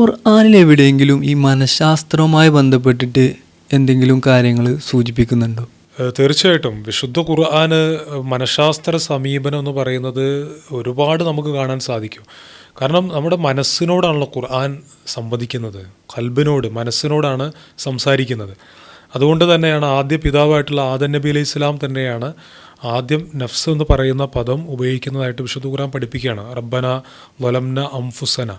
ഖുർആനിൽ എവിടെയെങ്കിലും ഈ മനഃശാസ്ത്രവുമായി ബന്ധപ്പെട്ടിട്ട് എന്തെങ്കിലും കാര്യങ്ങൾ സൂചിപ്പിക്കുന്നുണ്ടോ? തീർച്ചയായിട്ടും വിശുദ്ധ ഖുർആന് മനഃശാസ്ത്ര സമീപനം എന്ന് പറയുന്നത് ഒരുപാട് നമുക്ക് കാണാൻ സാധിക്കും. കാരണം നമ്മുടെ മനസ്സിനോടാണല്ലോ ഖുർആൻ സംവദിക്കുന്നത്, ഖൽബിനോട്, മനസ്സിനോടാണ് സംസാരിക്കുന്നത്. അതുകൊണ്ട് തന്നെയാണ് ആദ്യ പിതാവായിട്ടുള്ള ആദം നബി അലൈഹി സ്വലാം തന്നെയാണ് ആദ്യം നഫ്സ് എന്ന് പറയുന്ന പദം ഉപയോഗിക്കുന്നതായിട്ട് വിശുദ്ധ ഖുർആൻ പഠിപ്പിക്കുകയാണ്. റബ്ബന വലംന അംഫുസന,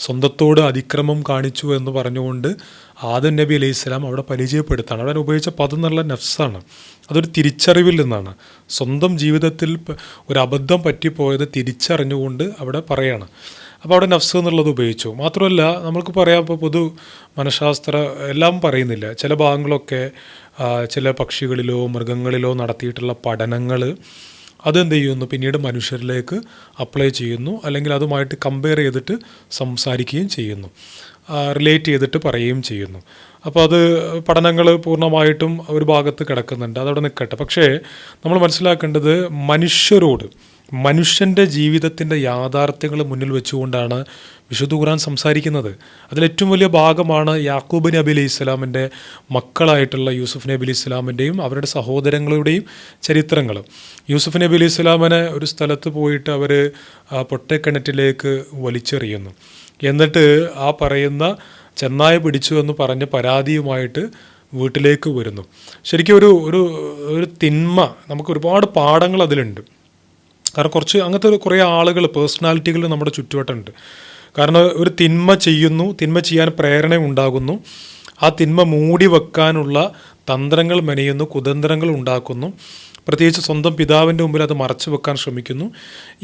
സ്വന്തത്തോട് അതിക്രമം കാണിച്ചു എന്ന് പറഞ്ഞുകൊണ്ട് ആദം നബി അലൈഹി സ്വലാം അവിടെ പരിചയപ്പെടുത്താണ്. അവിടെ ഉപയോഗിച്ച പദം എന്നുള്ള നഫ്സാണ്. അതൊരു തിരിച്ചറിവിൽ നിന്നാണ്. സ്വന്തം ജീവിതത്തിൽ ഒരു അബദ്ധം പറ്റിപ്പോയത് തിരിച്ചറിഞ്ഞുകൊണ്ട് അവിടെ പറയാണ്. അപ്പോൾ അവിടെ നഫ്സ് എന്നുള്ളത് ഉപയോഗിച്ചു. മാത്രമല്ല നമ്മൾക്ക് പറയാം, ഇപ്പോൾ പൊതു മനഃശാസ്ത്ര എല്ലാം പറയുന്നില്ല, ചില ഭാഗങ്ങളൊക്കെ ചില പക്ഷികളിലോ മൃഗങ്ങളിലോ നടത്തിയിട്ടുള്ള പഠനങ്ങൾ അതെന്ത് ചെയ്യുന്നു, പിന്നീട് മനുഷ്യരിലേക്ക് അപ്ലൈ ചെയ്യുന്നു, അല്ലെങ്കിൽ അതുമായിട്ട് കമ്പയർ ചെയ്തിട്ട് സംസാരിക്കുകയും ചെയ്യുന്നു, റിലേറ്റ് ചെയ്തിട്ട് പറയുകയും ചെയ്യുന്നു. അപ്പോൾ അത് പഠനങ്ങൾ പൂർണ്ണമായിട്ടും ഒരു ഭാഗത്ത് കിടക്കുന്നുണ്ട്, അതവിടെ നിൽക്കട്ടെ. പക്ഷേ നമ്മൾ മനസ്സിലാക്കേണ്ടത് മനുഷ്യൻ്റെ ജീവിതത്തിൻ്റെ യാഥാർത്ഥ്യങ്ങൾ മുന്നിൽ വെച്ചുകൊണ്ടാണ് വിശുദ്ധ ഖുർആൻ സംസാരിക്കുന്നത്. അതിലേറ്റവും വലിയ ഭാഗമാണ് യാക്കൂബ് നബി അലൈഹി ഇസ്ലാമിൻ്റെ മക്കളായിട്ടുള്ള യൂസുഫ് നബി അലൈഹി ഇസ്ലാമിൻ്റെയും അവരുടെ സഹോദരങ്ങളുടെയും ചരിത്രങ്ങൾ. യൂസുഫ് നബി അലൈഹി ഇസ്ലാമിനെ ഒരു സ്ഥലത്ത് പോയിട്ട് അവർ പൊട്ടക്കിണറ്റിലേക്ക് വലിച്ചെറിയുന്നു. എന്നിട്ട് ആ പറയുന്ന ചെന്നായ പിടിച്ചു എന്ന് പറഞ്ഞ് പരാതിയുമായിട്ട് വീട്ടിലേക്ക് വരുന്നു. ശരിക്കും ഒരു തിന്മ, നമുക്ക് ഒരുപാട് പാഠങ്ങൾ അതിലുണ്ട്. കാരണം അങ്ങനത്തെ കുറേ ആളുകൾ, പേഴ്സണാലിറ്റികൾ നമ്മുടെ ചുറ്റുവട്ടമുണ്ട്. കാരണം ഒരു തിന്മ ചെയ്യുന്നു, തിന്മ ചെയ്യാൻ പ്രേരണ ഉണ്ടാകുന്നു, ആ തിന്മ മൂടി വെക്കാനുള്ള തന്ത്രങ്ങൾ മെനയുന്നു, കുതന്ത്രങ്ങൾ ഉണ്ടാക്കുന്നു, പ്രത്യേകിച്ച് സ്വന്തം പിതാവിൻ്റെ മുമ്പിൽ അത് മറച്ചു വെക്കാൻ ശ്രമിക്കുന്നു.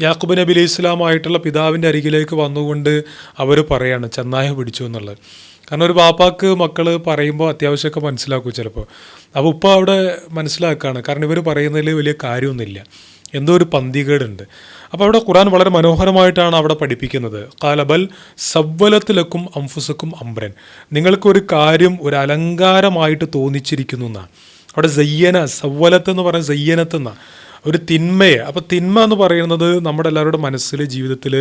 യാക്കൂബ് നബി അലൈഹി ഇസ്ലാമായിട്ടുള്ള പിതാവിൻ്റെ അരികിലേക്ക് വന്നുകൊണ്ട് അവർ പറയാണ് ചെന്നായ പിടിച്ചു എന്നുള്ളത്. കാരണം ഒരു ബാപ്പാക്ക് മക്കൾ പറയുമ്പോൾ അത്യാവശ്യമൊക്കെ മനസ്സിലാക്കും ചിലപ്പോൾ. അപ്പോൾ ഉപ്പ അവിടെ മനസ്സിലാക്കുകയാണ്, കാരണം ഇവർ പറയുന്നതിൽ വലിയ കാര്യമൊന്നുമില്ല, എന്തോ ഒരു പന്തികേടുണ്ട്. അപ്പോൾ അവിടെ ഖുർആൻ വളരെ മനോഹരമായിട്ടാണ് അവിടെ പഠിപ്പിക്കുന്നത്. ഖാലബൽ സവ്വലത്തിലക്കും അംഫുസക്കും അംബ്രൻ, നിങ്ങൾക്കൊരു കാര്യം ഒരു അലങ്കാരമായിട്ട് തോന്നിച്ചിരിക്കുന്നു എന്നാണ് അവിടെ. സവ്വലത്ത് എന്ന് പറയുന്നത് സയ്യനത്ത് എന്നാണ്, ഒരു തിന്മയെ. അപ്പോൾ തിന്മ എന്ന് പറയുന്നത് നമ്മുടെ എല്ലാവരുടെ മനസ്സിൽ, ജീവിതത്തിൽ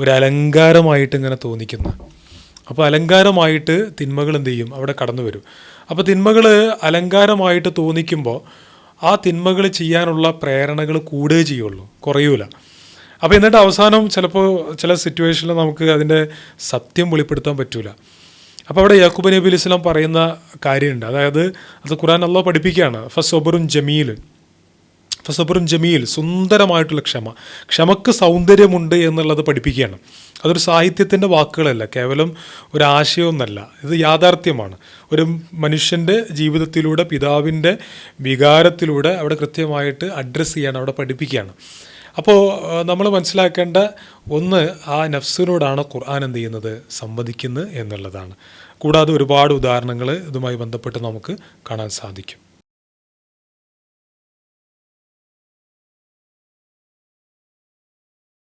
ഒരു അലങ്കാരമായിട്ട് ഇങ്ങനെ തോന്നിക്കുന്ന. അപ്പോൾ അലങ്കാരമായിട്ട് തിന്മകൾ എന്ത് ചെയ്യും, അവിടെ കടന്നു വരും. അപ്പോൾ തിന്മകൾ അലങ്കാരമായിട്ട് തോന്നിക്കുമ്പോൾ ആ തിന്മകൾ ചെയ്യാനുള്ള പ്രേരണകൾ കൂടുകയേ ചെയ്യുള്ളൂ, കുറയൂല. അപ്പോൾ എന്നിട്ട് അവസാനം ചിലപ്പോൾ ചില സിറ്റുവേഷനിൽ നമുക്ക് അതിൻ്റെ സത്യം വെളിപ്പെടുത്താൻ പറ്റൂല. അപ്പോൾ അവിടെ യാക്കൂബ് നബി അലൈഹി സ്വലാം പറയുന്ന കാര്യമുണ്ട്, അതായത് അത് ഖുർആൻ അല്ലാഹു പഠിപ്പിക്കുകയാണ്. ഫസബറുൻ ജമീൽ, സുന്ദരമായിട്ടുള്ള ക്ഷമക്ക് സൗന്ദര്യമുണ്ട് എന്നുള്ളത് പഠിപ്പിക്കുകയാണ്. അതൊരു സാഹിത്യത്തിൻ്റെ വാക്കുകളല്ല, കേവലം ഒരു ആശയമൊന്നല്ല, ഇത് യാഥാർത്ഥ്യമാണ്. ഒരു മനുഷ്യൻ്റെ ജീവിതത്തിലൂടെ, പിതാവിൻ്റെ വികാരത്തിലൂടെ അവിടെ കൃത്യമായിട്ട് അഡ്രസ്സ് ചെയ്യാണ്, അവിടെ പഠിപ്പിക്കുകയാണ്. അപ്പോൾ നമ്മൾ മനസ്സിലാക്കേണ്ട ഒന്ന്, ആ നഫ്സിനോടാണ് ഖുർആൻ എന്ത് ചെയ്യുന്നത്, സംവദിക്കുന്നത് എന്നുള്ളതാണ്. കൂടാതെ ഒരുപാട് ഉദാഹരണങ്ങൾ ഇതുമായി ബന്ധപ്പെട്ട് നമുക്ക് കാണാൻ സാധിക്കും.